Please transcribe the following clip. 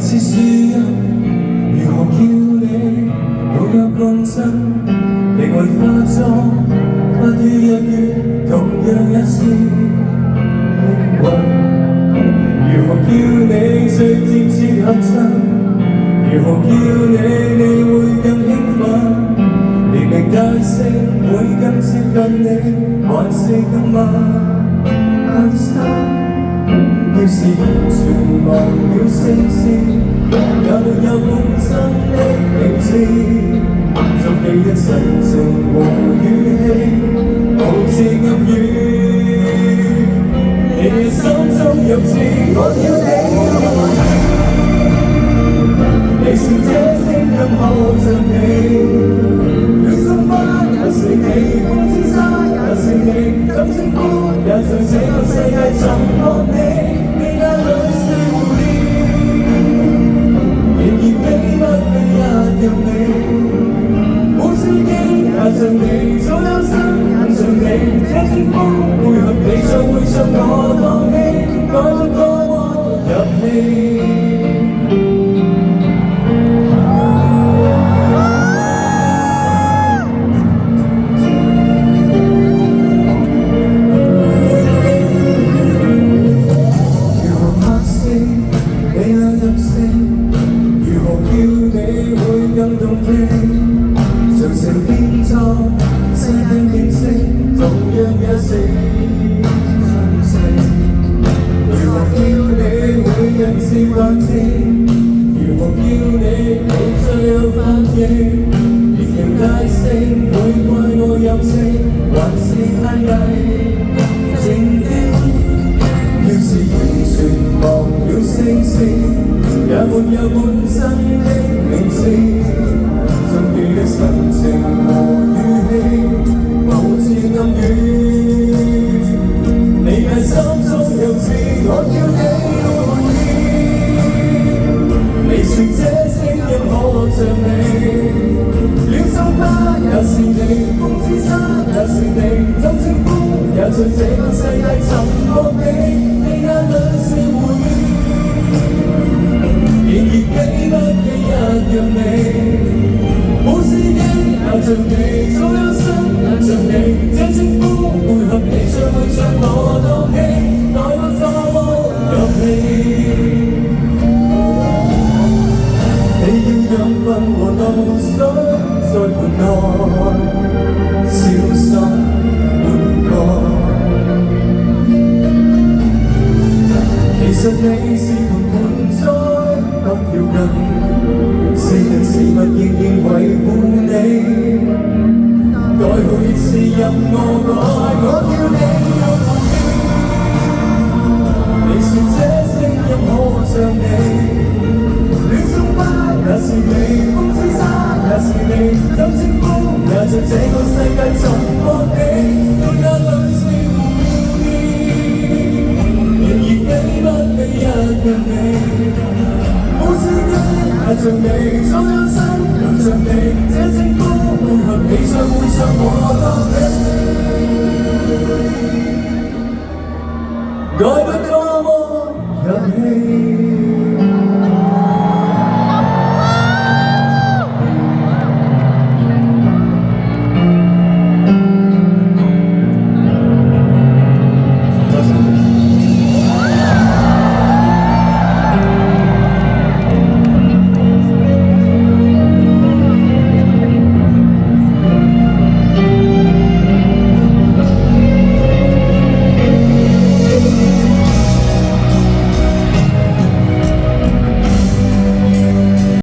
似樹蔭，如何叫你沒有共振？靈魂化作不於一於，同樣一絲靈魂。如何叫你最貼切合襯？如何叫你會更興奮？年齡大聲會更接近你，還是更慢？暗心要是完全忘了聲線，也沒有共振的名字，仲記得神情和語氣，無字暗語。你嘅心中有字，我要你，你是這聲音可像你，戀心花也是你，風之沙也是你，怎稱呼也像這個世界沉默你，你眼裏是狐狸，然而非不非一樣你，好司機也像你，早有心也像你，這稱呼配合你將會將我當戲，愛得多麼入戲。更動聽，像成編作世界明星，同樣也是真實。如何叫你會人事或情？如何叫你會最有反應？年齡大聲會怪我任性，還是太偽正經？要是完全忘了聲線，也沒有本身的名字。仲記得神情和語氣，無字暗語。你嘅心中有字，我叫你回憶。你說這聲音可像你，戀心花也是你，風之沙也是你，怎稱呼也像這個世界沉默你，你眼裏是回憶，然而非不非一樣你。好司機也像你，早有心也像你，這稱呼配合你將會將我當戲，愛得多麼入戲。你要養分和露水在盆內小心灌溉，其實你是盆栽不要緊，是人是物仍然維護你，代號亦是任我改，我叫你有回憶。你說這聲音可像你，戀心花也是你，風之沙也是你，怎稱呼也像這個世界沉默你，對眼裏是狐狸，然而非不非一樣你。好司機也像你，早有心也像你，這稱呼配合你將會將我當戲，改不